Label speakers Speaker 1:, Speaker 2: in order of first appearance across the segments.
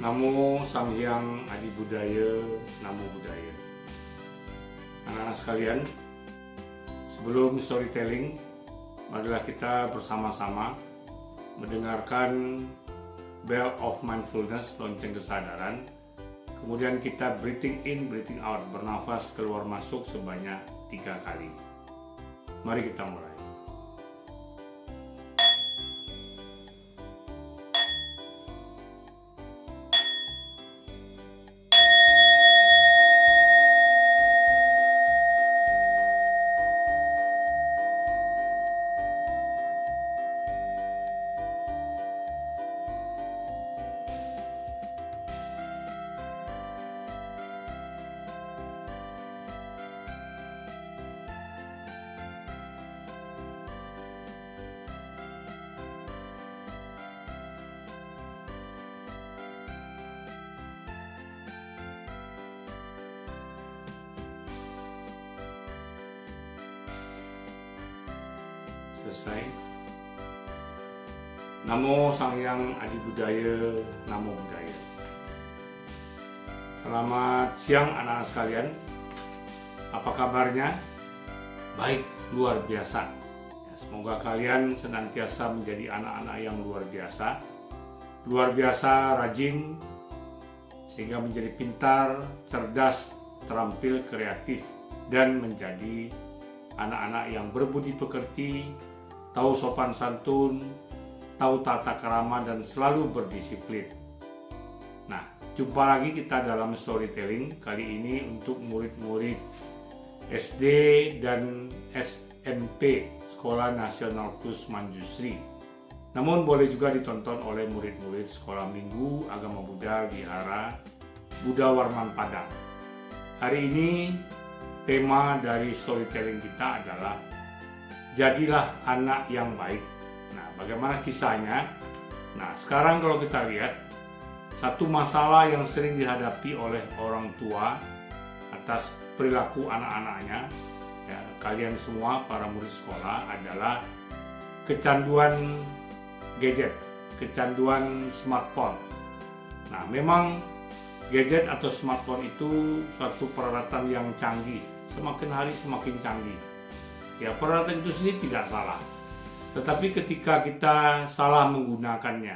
Speaker 1: Namo Sang Hyang Adi Budaya, Namo Buddhaya. Anak-anak sekalian, sebelum storytelling, marilah kita bersama-sama mendengarkan Bell of Mindfulness, lonceng kesadaran. Kemudian kita breathing in, breathing out, bernafas keluar masuk sebanyak 3 kali. Mari kita mulai. Selesai. Namo Sang Hyang Adi Budaya, Namo Buddhaya. Selamat siang anak-anak sekalian. Apa kabarnya? Baik, luar biasa. Semoga kalian senantiasa menjadi anak-anak yang luar biasa. Luar biasa rajin, sehingga menjadi pintar, cerdas, terampil, kreatif, dan menjadi anak-anak yang berbudi pekerti, tahu sopan santun, tahu tata krama, dan selalu berdisiplin. Nah, jumpa lagi kita dalam storytelling kali ini untuk murid-murid SD dan SMP Sekolah Nasional Plus Manjusri. Namun boleh juga ditonton oleh murid-murid Sekolah Minggu Agama Buddha Wihara Buddha Warman Padang. Hari ini tema dari storytelling kita adalah jadilah anak yang baik. Nah, bagaimana kisahnya? Nah, sekarang kalau kita lihat, satu masalah yang sering dihadapi oleh orang tua atas perilaku anak-anaknya, ya, kalian semua para murid sekolah, adalah kecanduan gadget, kecanduan smartphone. Nah, memang gadget atau smartphone itu suatu peralatan yang canggih, semakin hari semakin canggih. Ya, peralatan itu sendiri tidak salah, tetapi ketika kita salah menggunakannya,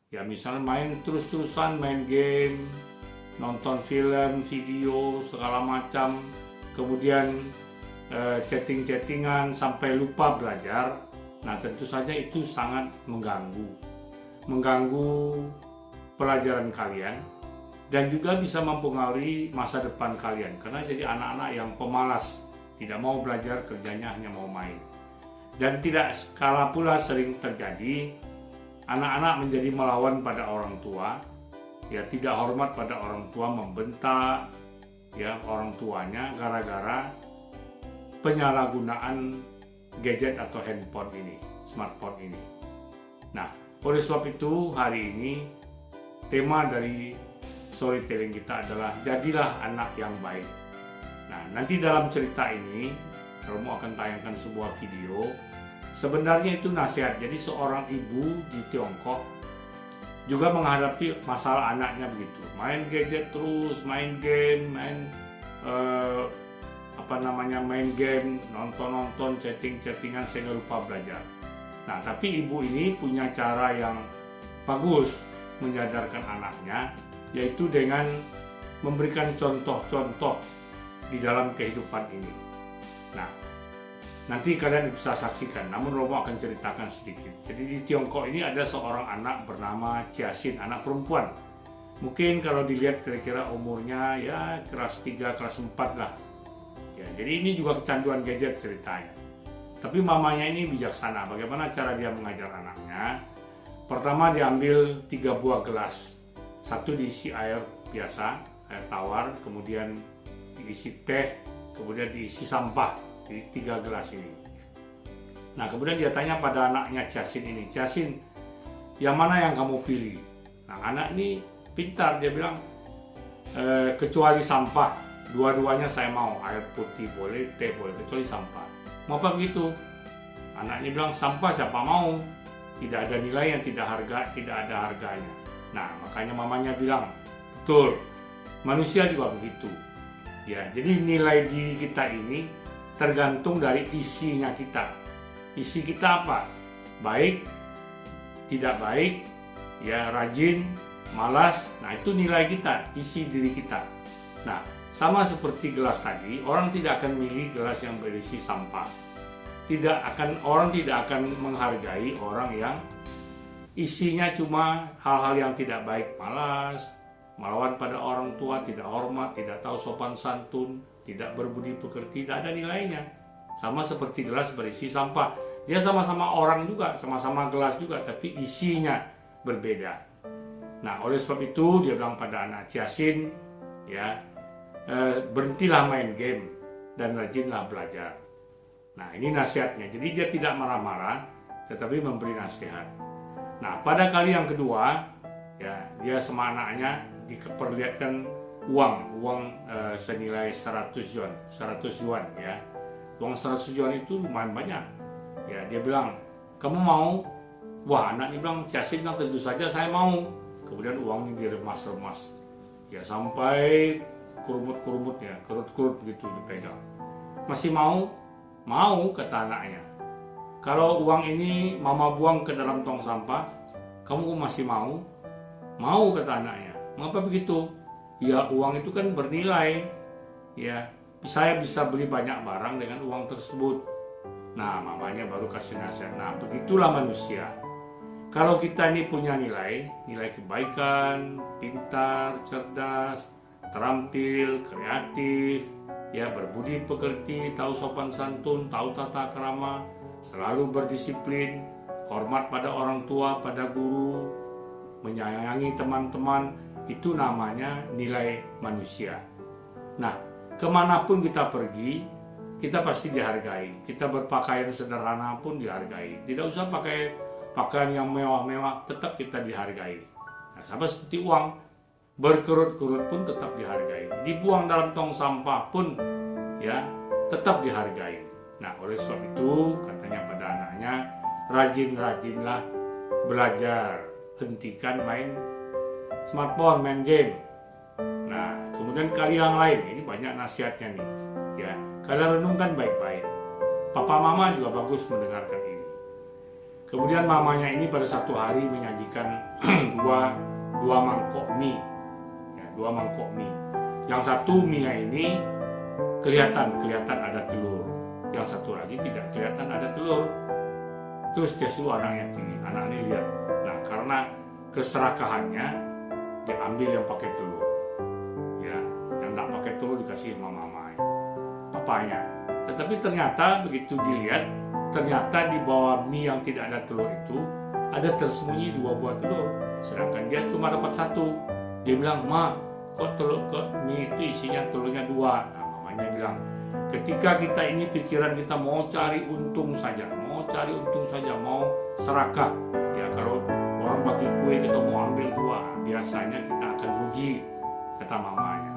Speaker 1: ya misalnya main terus-terusan, main game, nonton film, video, segala macam, kemudian chatting-chattingan sampai lupa belajar, nah tentu saja itu sangat mengganggu pelajaran kalian, dan juga bisa mempengaruhi masa depan kalian, karena jadi anak-anak yang pemalas, tidak mau belajar, kerjanya hanya mau main. Dan tidak kalah pula sering terjadi anak-anak menjadi melawan pada orang tua, ya tidak hormat pada orang tua, membentak ya orang tuanya gara-gara penyalahgunaan gadget atau handphone ini, smartphone ini. Nah, oleh sebab itu hari ini tema dari storytelling kita adalah jadilah anak yang baik. Nah, nanti dalam cerita ini Romo akan tayangkan sebuah video. Sebenarnya itu nasihat. Jadi seorang ibu di Tiongkok juga menghadapi masalah anaknya begitu. Main gadget terus, main game, main game, nonton-nonton, chatting-chattingan sehingga lupa belajar. Nah, tapi ibu ini punya cara yang bagus menyadarkan anaknya, yaitu dengan memberikan contoh-contoh di dalam kehidupan ini. Nah, nanti kalian bisa saksikan, namun Romo akan ceritakan sedikit. Jadi di Tiongkok ini ada seorang anak bernama Jiaxin, anak perempuan. Mungkin kalau dilihat kira-kira umurnya ya kelas 3, kelas 4 lah. Ya, jadi ini juga kecanduan gadget ceritanya. Tapi mamanya ini bijaksana. Bagaimana cara dia mengajar anaknya? Pertama diambil 3 buah gelas. Satu diisi air biasa, air tawar, kemudian diisi teh, kemudian diisi sampah di 3 gelas ini. Nah, kemudian dia tanya pada anaknya Jiaxin ini, Jiaxin, yang mana yang kamu pilih? Nah, anak ini pintar, dia bilang kecuali sampah, dua-duanya saya mau, air putih boleh, teh boleh, kecuali sampah. Mengapa begitu? Anaknya bilang sampah siapa mau? Tidak ada nilai yang tidak ada harganya. Nah, makanya mamanya bilang, betul, manusia juga begitu. Ya, jadi nilai diri kita ini tergantung dari isinya kita. Isi kita apa? Baik, tidak baik, ya rajin, malas. Nah, itu nilai kita, isi diri kita. Nah, sama seperti gelas tadi, orang tidak akan milih gelas yang berisi sampah. Orang tidak akan menghargai orang yang isinya cuma hal-hal yang tidak baik, malas, melawan pada orang tua, tidak hormat, tidak tahu sopan santun, tidak berbudi pekerti, tidak ada nilainya. Sama seperti gelas berisi sampah. Dia sama-sama orang juga, sama-sama gelas juga, tapi isinya berbeda. Nah, oleh sebab itu dia bilang pada anak Ciasin, ya, berhentilah main game dan rajinlah belajar. Nah, ini nasihatnya. Jadi dia tidak marah-marah, tetapi memberi nasihat. Nah, pada kali yang kedua, ya, dia sama anaknya diperlihatkan uang senilai 100 yuan, ya. Uang 100 yuan itu lumayan banyak. Ya, dia bilang, kamu mau? Wah, anaknya bilang, Ciasin bilang, tentu saja saya mau. Kemudian uangnya diremas-remas. Ya, sampai kurut-kurut begitu dipegang. Masih mau? Mau, kata anaknya. Kalau uang ini mama buang ke dalam tong sampah, kamu masih mau? Mau, kata anaknya. Mengapa begitu? Ya, uang itu kan bernilai. Ya, saya bisa beli banyak barang dengan uang tersebut. Nah, mamanya baru kasih nasihat. Nah, begitulah manusia. Kalau kita ini punya nilai kebaikan, pintar, cerdas, terampil, kreatif, ya, berbudi pekerti, tahu sopan santun, tahu tata krama, selalu berdisiplin, hormat pada orang tua, pada guru, menyayangi teman-teman, itu namanya nilai manusia. Nah, kemanapun kita pergi, kita pasti dihargai. Kita berpakaian sederhana pun dihargai. Tidak usah pakai pakaian yang mewah-mewah, tetap kita dihargai. Nah, sama seperti uang, berkerut-kerut pun tetap dihargai. Dibuang dalam tong sampah pun, ya, tetap dihargai. Nah, oleh sebab itu katanya pada anaknya, rajin-rajinlah belajar, hentikan main smartphone, main game. Nah, kemudian kali yang lain, ini banyak nasihatnya nih, ya, kalian renungkan baik-baik. Papa mama juga bagus mendengarkan ini. Kemudian mamanya ini pada satu hari menyajikan dua mangkok mie, ya, 2 mangkok mie. Yang satu mie ini kelihatan ada telur, yang satu lagi tidak kelihatan ada telur. Terus dia suruh anaknya pilih, anaknya lihat. Nah, karena keserakahannya, dia ambil yang pakai telur, ya, yang tidak pakai telur dikasih sama mamanya, papanya. Tetapi ternyata begitu dilihat, ternyata di bawah mie yang tidak ada telur itu ada tersembunyi 2 buah telur, sedangkan dia cuma dapat 1. Dia bilang, ma, kok mie itu isinya telurnya 2? Nah, mamanya bilang, ketika kita ini pikiran kita mau cari untung saja, mau serakah, ya, kalau orang bagi kue kita mau ambil 2, biasanya kita akan rugi, kata mamanya.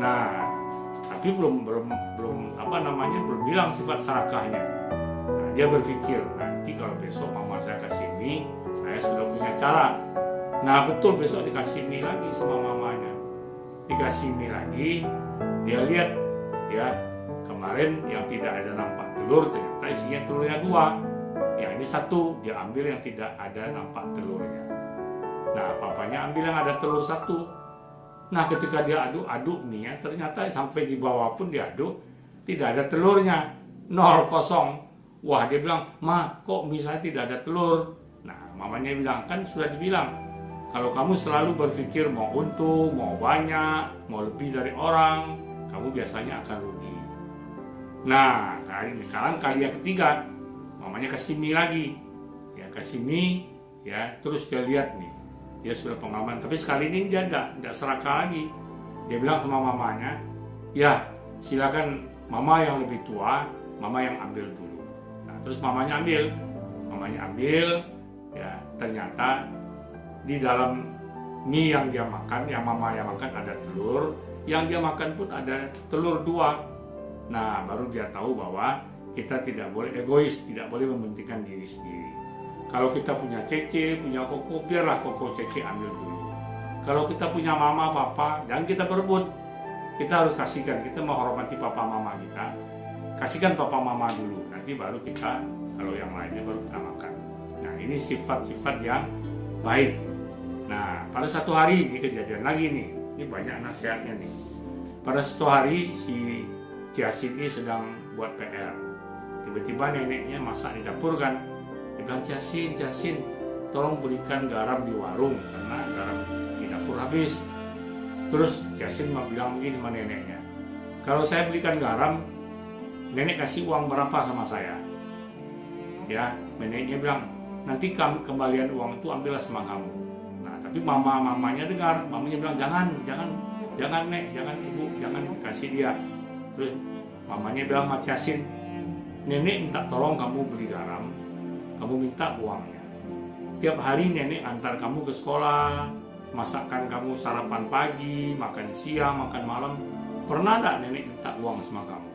Speaker 1: Nah, tapi belum bilang sifat serakahnya. Nah, dia berpikir, nanti kalau besok mama saya kasih mie, saya sudah punya cara. Nah, betul, besok dikasih mie lagi sama mamanya. Dikasih mie lagi, dia lihat, ya, kemarin yang tidak ada nampak telur, ternyata isinya telurnya 2. Yang ini 1, dia ambil yang tidak ada nampak telurnya. Nah, papanya ambil yang ada telur 1. Nah, ketika dia aduk mie, ternyata sampai di bawah pun diaduk, tidak ada telurnya, 0, kosong. Wah, dia bilang, ma, kok mie saya tidak ada telur? Nah, mamanya bilang, kan sudah dibilang, kalau kamu selalu berpikir mau untung, mau banyak, mau lebih dari orang, kamu biasanya akan rugi. Nah, sekarang kali yang ketiga, mamanya kasih mie lagi, ya, kasih mie, ya, terus dia lihat nih, dia sudah pengalaman, tapi sekali ini dia tidak serakah lagi. Dia bilang sama mamanya, ya, silakan mama yang lebih tua, mama yang ambil dulu. Nah, terus mamanya ambil, ya, ternyata di dalam mie yang dia makan, yang mama yang makan ada telur, yang dia makan pun ada telur 2. Nah, baru dia tahu bahwa kita tidak boleh egois, tidak boleh mementingkan diri sendiri. Kalau kita punya Cece, punya Koko, biarlah Koko Cece ambil dulu. Kalau kita punya mama, papa, jangan kita berebut. Kita harus kasihkan, kita menghormati papa mama kita. Kasihkan papa mama dulu, nanti baru kita, kalau yang lainnya baru kita makan. Nah, ini sifat-sifat yang baik. Nah, pada satu hari ini kejadian lagi nih, ini banyak nasihatnya nih. Pada satu hari si Jasin ini sedang buat PR. Tiba-tiba neneknya masak di dapur kan. Dia bilang, Jasin, tolong belikan garam di warung karena garam di dapur habis. Terus Jasin bilang begini sama neneknya, kalau saya belikan garam, nenek kasih uang berapa sama saya? Ya, neneknya bilang, nanti kembalian uang itu ambillah sama kamu. Nah, tapi mamanya dengar, mamanya bilang, jangan nek, jangan ibu, jangan kasih dia. Terus mamanya bilang sama Jasin, nenek minta tolong kamu beli garam, kamu minta uangnya. Tiap hari nenek antar kamu ke sekolah, masakan kamu sarapan pagi, makan siang, makan malam. Pernah nggak nenek minta uang sama kamu?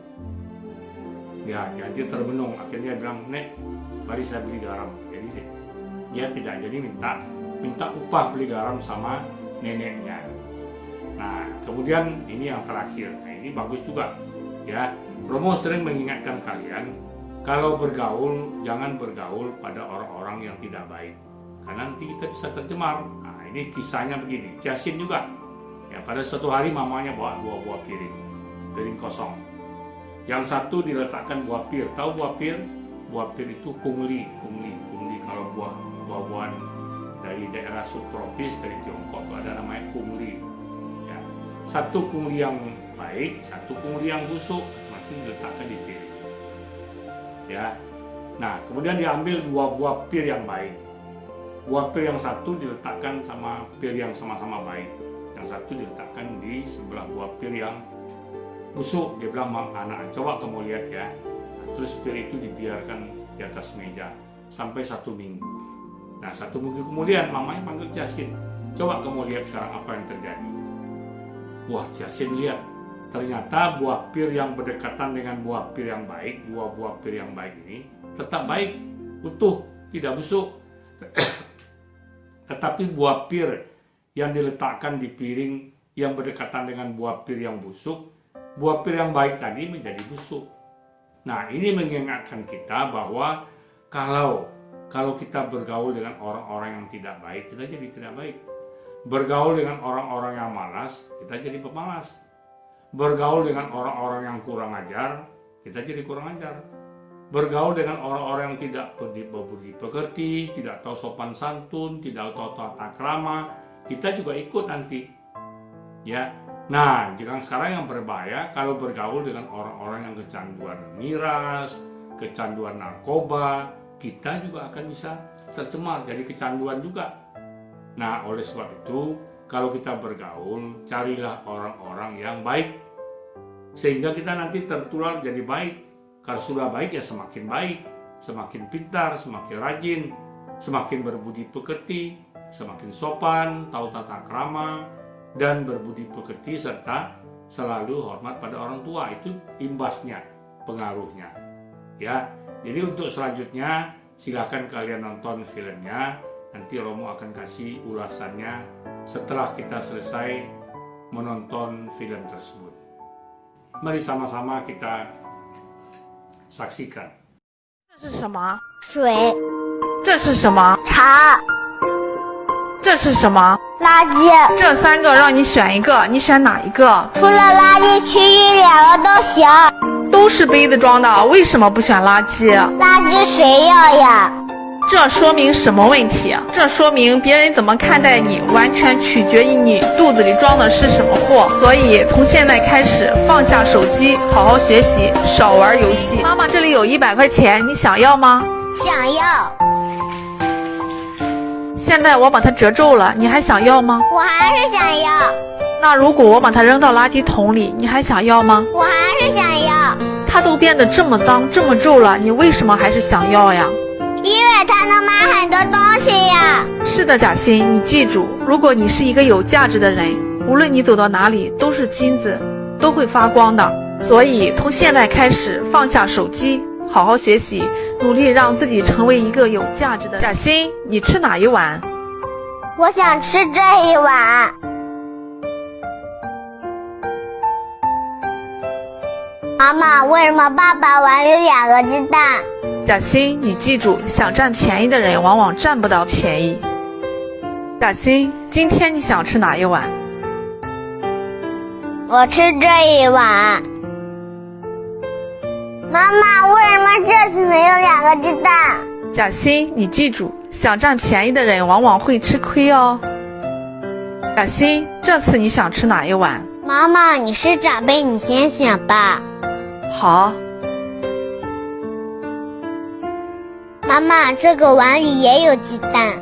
Speaker 1: Ya, dia termenung. Akhirnya dia bilang, nek, mari saya beli garam. Jadi dia tidak jadi minta upah beli garam sama neneknya. Nah, kemudian ini yang terakhir. Nah, ini bagus juga. Ya, Romo sering mengingatkan kalian, kalau bergaul, jangan bergaul pada orang-orang yang tidak baik. Karena nanti kita bisa tercemar. Nah, ini kisahnya begini. Jasin juga. Ya, pada suatu hari mamanya bawa 2 buah piring kosong. Yang satu diletakkan buah pir. Tahu buah pir? Buah pir itu kungli. Kalau buah-buahan dari daerah subtropis dari Tiongkok itu ada namanya kungli. Ya. Satu kungli yang baik, satu kungli yang busuk, masing-masing diletakkan di piring. Ya. Nah, kemudian diambil 2 buah pir yang baik. Buah pir yang satu diletakkan sama pir yang sama-sama baik. Yang satu diletakkan di sebelah buah pir yang busuk. Dia bilang, anak, coba kamu lihat ya. Terus pir itu dibiarkan di atas meja sampai 1 minggu. Nah, 1 minggu kemudian mamanya panggil Jasin, coba kamu lihat sekarang apa yang terjadi. Wah, Jasin lihat, ternyata buah pir yang berdekatan dengan buah pir yang baik, buah pir yang baik ini tetap baik, utuh, tidak busuk. Tetapi buah pir yang diletakkan di piring yang berdekatan dengan buah pir yang busuk, buah pir yang baik tadi menjadi busuk. Nah, ini mengingatkan kita bahwa kalau kita bergaul dengan orang-orang yang tidak baik, kita jadi tidak baik. Bergaul dengan orang-orang yang malas, kita jadi pemalas. Bergaul dengan orang-orang yang kurang ajar, kita jadi kurang ajar. Bergaul dengan orang-orang yang tidak berbudi pekerti, tidak tahu sopan santun, tidak tahu tata krama, kita juga ikut nanti. Ya. Nah, jangan sekarang yang berbahaya kalau bergaul dengan orang-orang yang kecanduan miras, kecanduan narkoba, kita juga akan bisa tercemar, jadi kecanduan juga. Nah, oleh sebab itu, kalau kita bergaul, carilah orang-orang yang baik, sehingga kita nanti tertular jadi baik. Kalau sudah baik ya semakin baik, semakin pintar, semakin rajin, semakin berbudi pekerti, semakin sopan, tahu tata krama, dan berbudi pekerti serta selalu hormat pada orang tua. Itu imbasnya, pengaruhnya. Ya, jadi untuk selanjutnya silakan kalian nonton filmnya. Nanti Romo akan kasih ulasannya setelah kita selesai menonton film tersebut. Mari sama-sama kita saksikan.
Speaker 2: 这是什么？
Speaker 3: 水、
Speaker 2: 这是什么？
Speaker 3: 茶、
Speaker 2: 这是什么？
Speaker 3: 垃圾，
Speaker 2: 这3个让你选一个，你选哪一个？
Speaker 3: 除了垃圾区域2个都行。
Speaker 2: 都是杯子装的，为什么不选垃圾？
Speaker 3: 垃圾谁要呀？
Speaker 2: 这说明什么问题？这说明别人怎么看待你，完全取决于你肚子里装的是什么货。所以从现在开始，放下手机，好好学习，少玩游戏。妈妈这里有100块钱，你想要吗？
Speaker 3: 想要。
Speaker 2: 现在我把它折皱了，你还想要吗？
Speaker 3: 我还是想要。
Speaker 2: 那如果我把它扔到垃圾桶里，你还想要吗？
Speaker 3: 我还是想要。
Speaker 2: 它都变得这么脏，这么皱了，你为什么还是想要呀？
Speaker 3: 因为它能买很多东西呀。
Speaker 2: 是的，贾欣，你记住，如果你是一个有价值的人，无论你走到哪里都是金子，都会发光的。所以从现在开始，放下手机，好好学习，努力让自己成为一个有价值的。贾欣，你吃哪一碗？
Speaker 3: 我想吃这一碗。妈妈，为什么爸爸碗里2个鸡蛋？
Speaker 2: 贾欣，你记住，想占便宜的人往往占不到便宜。贾欣，今天你想吃哪一碗？
Speaker 3: 我吃这一碗。妈妈，为什么这次没有2个鸡蛋？
Speaker 2: 贾欣，你记住，想占便宜的人往往会吃亏哦。贾欣，这次你想吃哪一碗？
Speaker 3: 妈妈，你是长辈，你先选吧。
Speaker 2: 好。
Speaker 3: 妈妈，这个碗里也有鸡蛋。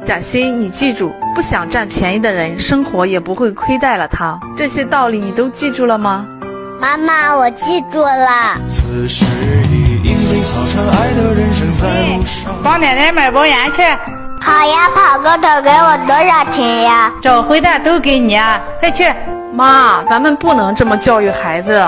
Speaker 2: 贾欣，你记住，不想占便宜的人，生活也不会亏待了他。这些道理你都记住了吗？
Speaker 3: 妈妈，我记住了。
Speaker 4: 此时已莺飞草长，爱的人生在路上。
Speaker 5: 帮奶奶买包烟去。
Speaker 3: 好呀，跑个头给我多少钱呀？
Speaker 5: 找回的都给你啊，快去。
Speaker 2: 妈，咱们不能这么教育孩子。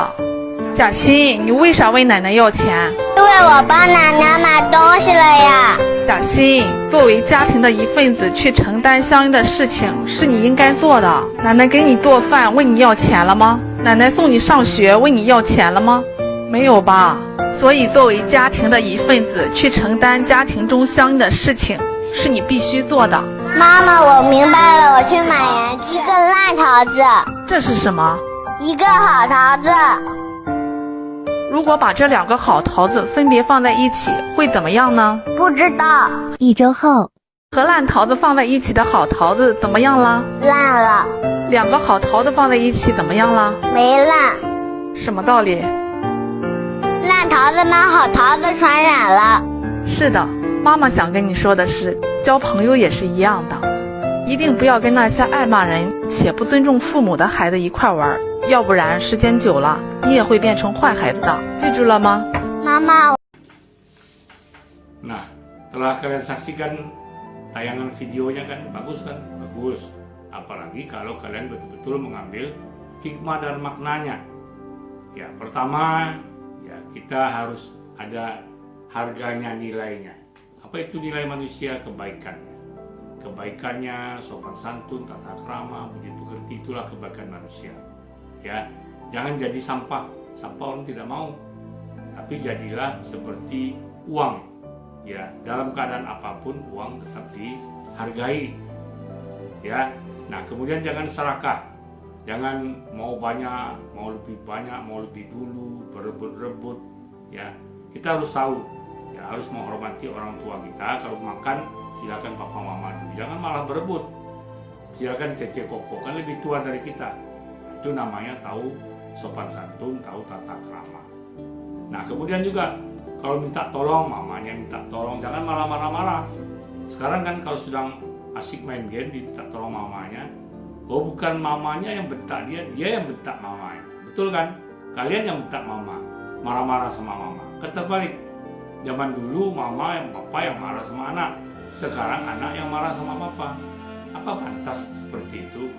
Speaker 2: 贾欣，你为啥问奶奶要钱？
Speaker 3: 因为我帮奶奶买东西了呀。
Speaker 2: 贾欣，作为家庭的一份子，去承担相应的事情是你应该做的。奶奶给你做饭，问你要钱了吗？奶奶送你上学，问你要钱了吗？没有吧？所以作为家庭的一份子，去承担家庭中相应的事情是你必须做的。
Speaker 3: 妈妈，我明白了，我去买盐去。一个烂桃子，
Speaker 2: 这是什么？
Speaker 3: 一个好桃子。
Speaker 2: 如果把这2个好桃子分别放在一起，会怎么样呢？
Speaker 3: 不知道。
Speaker 6: 1周后，
Speaker 2: 和烂桃子放在一起的好桃子怎么样了？
Speaker 3: 烂了。
Speaker 2: 2个好桃子放在一起怎么样了？
Speaker 3: 没烂。
Speaker 2: 什么道理？
Speaker 3: 烂桃子把好桃子传染了。
Speaker 2: 是的，妈妈想跟你说的是，交朋友也是一样的，一定不要跟那些爱骂人且不尊重父母的孩子一块玩，要不然时间久了，你也会变成坏孩子的，记住了吗？
Speaker 3: 妈妈。
Speaker 1: Nah, telah kalian saksikan tayangan videonya kan, bagus kan? Bagus. Apalagi kalau kalian betul-betul mengambil hikmah dan maknanya. Ya, pertama, ya kita harus ada harganya, nilainya. Apa itu nilai manusia? Kebaikannya. Kebaikannya, sopan santun, tata krama, budi pekerti, itulah kebaikan manusia. Ya, jangan jadi sampah. Sampah orang tidak mau. Tapi jadilah seperti uang. Ya, dalam keadaan apapun uang tetap dihargai. Ya. Nah, kemudian jangan serakah. Jangan mau banyak, mau lebih banyak, mau lebih dulu, berebut-rebut. Ya, kita harus tahu, ya harus menghormati orang tua kita. Kalau makan, silakan papa mama dulu. Jangan malah berebut. Silakan cece koko, kan lebih tua dari kita. Itu namanya tahu sopan santun, tahu tata krama. Nah, kemudian juga kalau minta tolong, mamanya minta tolong, jangan malah marah-marah. Sekarang kan kalau sedang asik main game, diminta tolong mamanya, oh bukan mamanya yang bentak dia, dia yang bentak mamanya. Betul kan? Kalian yang bentak mama, marah-marah sama mama. Kan terbalik. Zaman dulu mama yang papa yang marah sama anak, sekarang anak yang marah sama papa. Apa pantas seperti itu?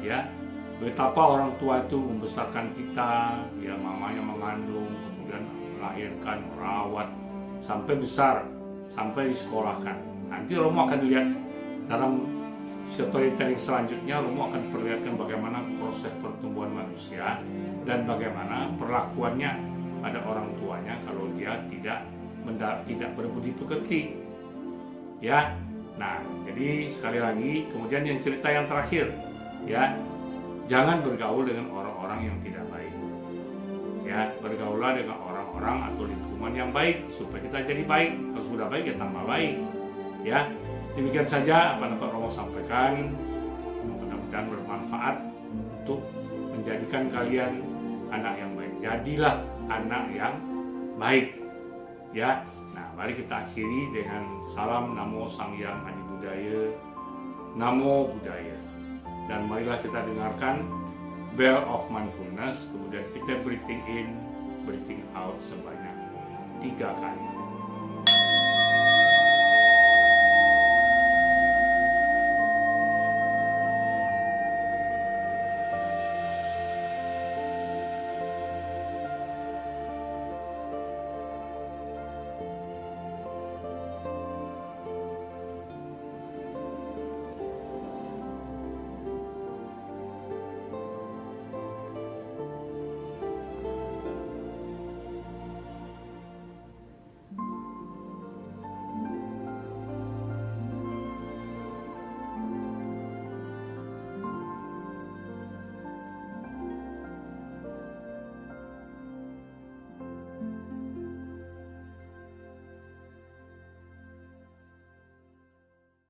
Speaker 1: Ya, betapa orang tua itu membesarkan kita, ya mamanya mengandung, kemudian melahirkan, merawat, sampai besar, sampai disekolahkan. Nanti Romo akan dilihat dalam storytelling selanjutnya, Romo akan perlihatkan bagaimana proses pertumbuhan manusia dan bagaimana perlakuannya pada orang tuanya kalau dia tidak berbudi pekerti. Ya, nah jadi sekali lagi, kemudian yang cerita yang terakhir, ya jangan bergaul dengan orang-orang yang tidak baik. Ya, bergaulah dengan orang-orang atau lingkungan yang baik supaya kita jadi baik. Kalau sudah baik ya tambah baik. Ya, demikian saja apa yang Romo sampaikan. Mudah-mudahan bermanfaat untuk menjadikan kalian anak yang baik. Jadilah anak yang baik. Ya, nah mari kita akhiri dengan salam Namo Sang Hyang Adi Budaya, Namo Buddhaya. Dan marilah kita dengarkan Bell of Mindfulness, kemudian kita breathing in, breathing out sebanyak 3 kali.